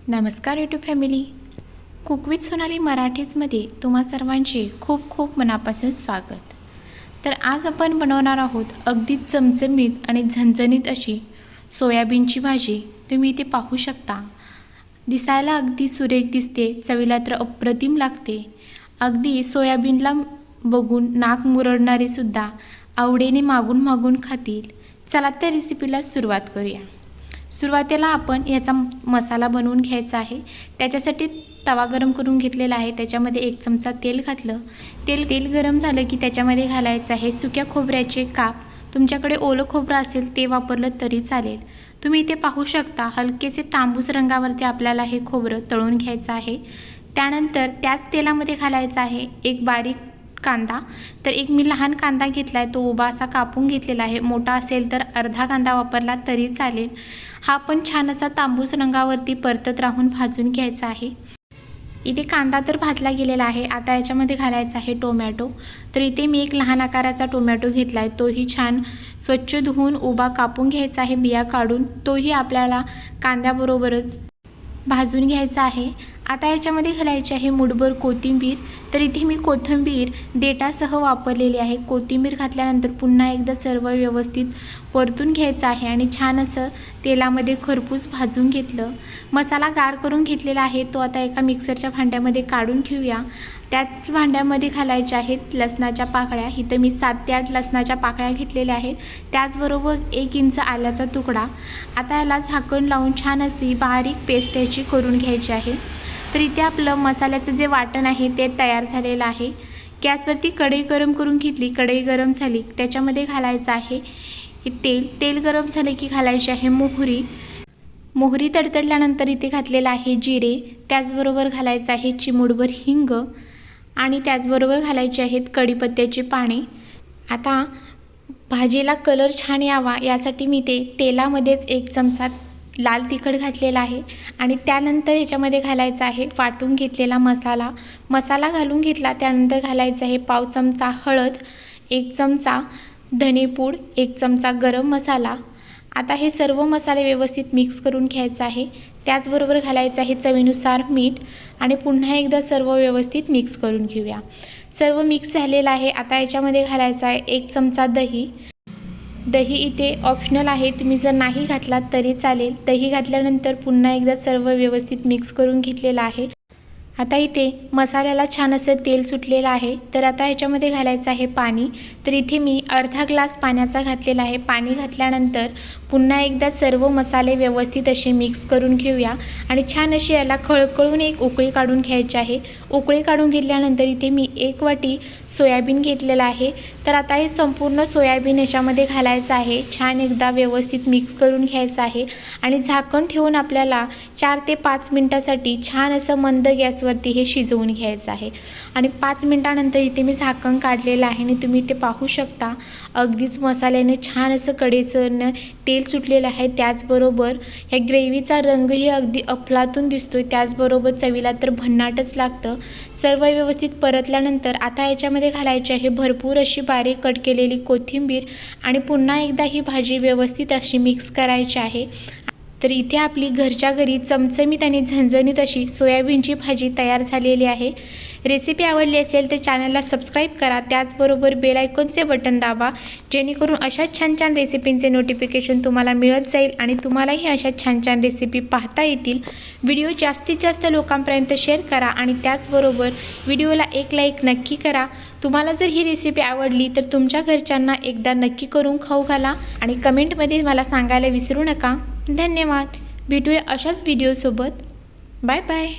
नमस्कार YouTube family, cook with Sonali मराठीजमध्ये तुम्हा सर्वांचे खूप खूप मनापासून स्वागत। तर आज आपण बनवणार आहोत अगदी चमचमीत आणि झणझणीत अशी सोयाबीनची भाजी। तुम्ही इथे पाहू शकता, दिसायला अगदी सुरेख दिसते, चवीला तर अप्रतिम लागते। अगदी सोयाबीनला बघून नाक मुरडणारे सुद्धा आवडीने मागून मागून खातील। चला त्या रेसिपीला सुरुवात करूया। सुरुवातीला आपण याचा मसाला बनवून घ्यायचा आहे। त्याच्यासाठी तवा गरम करून घेतलेला आहे, त्याच्यामध्ये 1 चमचा तेल घातलं। तेल गरम झालं की त्याच्यामध्ये घालायचं आहे सुक्या खोबऱ्याचे काप। तुमच्याकडे ओलं खोबरं असेल ते वापरलं तरी चालेल। तुम्ही इथे पाहू शकता, हलकेसे तांबूस रंगावरती आपल्याला हे खोबरं तळून घ्यायचं आहे। त्यानंतर त्याच तेलामध्ये घालायचं आहे एक बारीक कांदा। तर एक मी लहान कांदा घेतलाय, तो उभा असा कापून घेतलेला आहे। मोठा असेल तर अर्धा कांदा वापरला तरी चालेल। हा पण छान असा तांबूस रंगावरती परतत राहून भाजून घ्यायचा आहे। इथे कांदा तर भाजला गेलेला आहे। आता याच्यामध्ये घालायचा आहे टोमॅटो। तर इथे मी एक लहान आकाराचा टोमॅटो घेतलाय, तोही छान स्वच्छ धुवून उभा कापून घ्यायचा आहे, बिया काढून। तोही आपल्याला कांद्याबरोबरच भाजून घ्यायचा आहे। आता याच्यामध्ये घालायची आहे मुठभर कोथिंबीर। तर इथे मी कोथिंबीर देठासह वापरलेली आहे। कोथिंबीर घातल्यानंतर पुन्हा एकदा सर्व व्यवस्थित परतून घ्यायचं आहे आणि छान असं तेलामध्ये खरपूस भाजून घेतलं। मसाला गार करून घेतलेला आहे, तो आता एका मिक्सरच्या भांड्यामध्ये काढून घेऊया। त्याच भांड्यामध्ये घालायच्या आहेत लसणाच्या पाकळ्या। इथं मी 7 ते 8 लसणाच्या पाकळ्या घेतलेल्या आहेत। त्याचबरोबर 1 इंच आल्याचा तुकडा। आता याला झाकण लावून छान अशी बारीक पेस्ट याची करून घ्यायची आहे। तर इथे आपलं मसाल्याचं जे वाटण आहे ते तयार झालेलं आहे। गॅसवरती कढई गरम करून घेतली। कढई गरम झाली, त्याच्यामध्ये घालायचं आहे तेल गरम झाले की घालायची आहे मोहरी तडतडल्यानंतर इथे घातलेलं आहे जिरे। त्याचबरोबर घालायचं आहे चिमूटभर हिंग आणि त्याचबरोबर घालायचे आहेत कढीपत्त्याची पाने। आता भाजीला कलर छान यावा यासाठी मी ते तेलामध्येच 1 चमचा लाल तिखट घातलेला आहे आणि त्यानंतर याच्यामध्ये घालायचा आहे वाटून घेतलेला मसाला घालून घेतला। त्यानंतर घालायचा आहे पाव चमचा हळद, 1 चमचा धनेपूड, 1 चमचा गरम मसाला। आता हे सर्व मसाले व्यवस्थित मिक्स करून घ्यायचा आहे। त्याचबरोबर घालायचं आहे चवीनुसार मीठ आणि पुन्हा एकदा सर्व व्यवस्थित मिक्स करून घेऊया। सर्व मिक्स झालेलं आहे। आता याच्यामध्ये घालायचा आहे 1 चमचा दही इथे ऑप्शनल आहे, तुम्ही जर नाही घातलात तरी चालेल। दही घातल्यानंतर पुन्हा एकदा सर्व व्यवस्थित मिक्स करून घेतलेलं आहे। आता इथे मसाल्याला छान असं तेल सुटलेलं आहे। तर आता ह्याच्यामध्ये घालायचं आहे पाणी। तर इथे मी अर्धा ग्लास पाण्याचा घातलेला आहे। पाणी घातल्यानंतर पुन्हा एकदा सर्व मसाले व्यवस्थित असे मिक्स करून घेऊया आणि छान अशी याला खळखळून एक उकळी काढून घ्यायची आहे। उकळी काढून घेतल्यानंतर इथे मी 1 वाटी सोयाबीन घेतलेला आहे। तर आता हे संपूर्ण सोयाबीन याच्यामध्ये घालायचं आहे। छान एकदा व्यवस्थित मिक्स करून घ्यायचं आहे आणि झाकण ठेवून आपल्याला 4 ते 5 मिनिटासाठी छान असं मंद गॅसवरती हे शिजवून घ्यायचं आहे। आणि 5 मिनिटानंतर इथे मी झाकण काढलेलं आहे आणि तुम्ही इथे पाहू शकता, अगदीच मसाल्याने छान असं कडेचं तेल सुटलेलं आहे। त्याचबरोबर ह्या ग्रेव्हीचा रंगही अगदी अफलातून दिसतोय। त्याचबरोबर चवीला तर भन्नाटच लागतं। सर्व व्यवस्थित परतल्यानंतर आता याच्यामध्ये घालायची आहे भरपूर अशी बारीक कट केलेली कोथिंबीर आणि पुन्हा एकदा ही भाजी व्यवस्थित अशी मिक्स करायची आहे। तर इथे आपली घरच्या घरी चमचमीत आणि झणझणीत अशी सोयाबीनची भाजी तयार झालेली आहे। रेसिपी आवडली असेल तर चॅनलला सबस्क्राईब करा, त्याचबरोबर बेल आयकॉनचे बटन दाबा, जेणेकरून अशा छान छान रेसिपींचे नोटिफिकेशन तुम्हाला मिळत जाईल आणि तुम्हालाही अशा छान छान रेसिपी पाहता येतील। व्हिडिओ जास्तीत जास्त लोकांपर्यंत शेअर करा आणि त्याचबरोबर व्हिडिओला एक लाईक नक्की करा। तुम्हाला जर ही रेसिपी आवडली तर तुमच्या घरच्यांना एकदा नक्की करून खाऊ घाला आणि कमेंटमध्ये मला सांगायला विसरू नका। धन्यवाद। भेटूया अशाच व्हिडिओसोबत। Bye bye.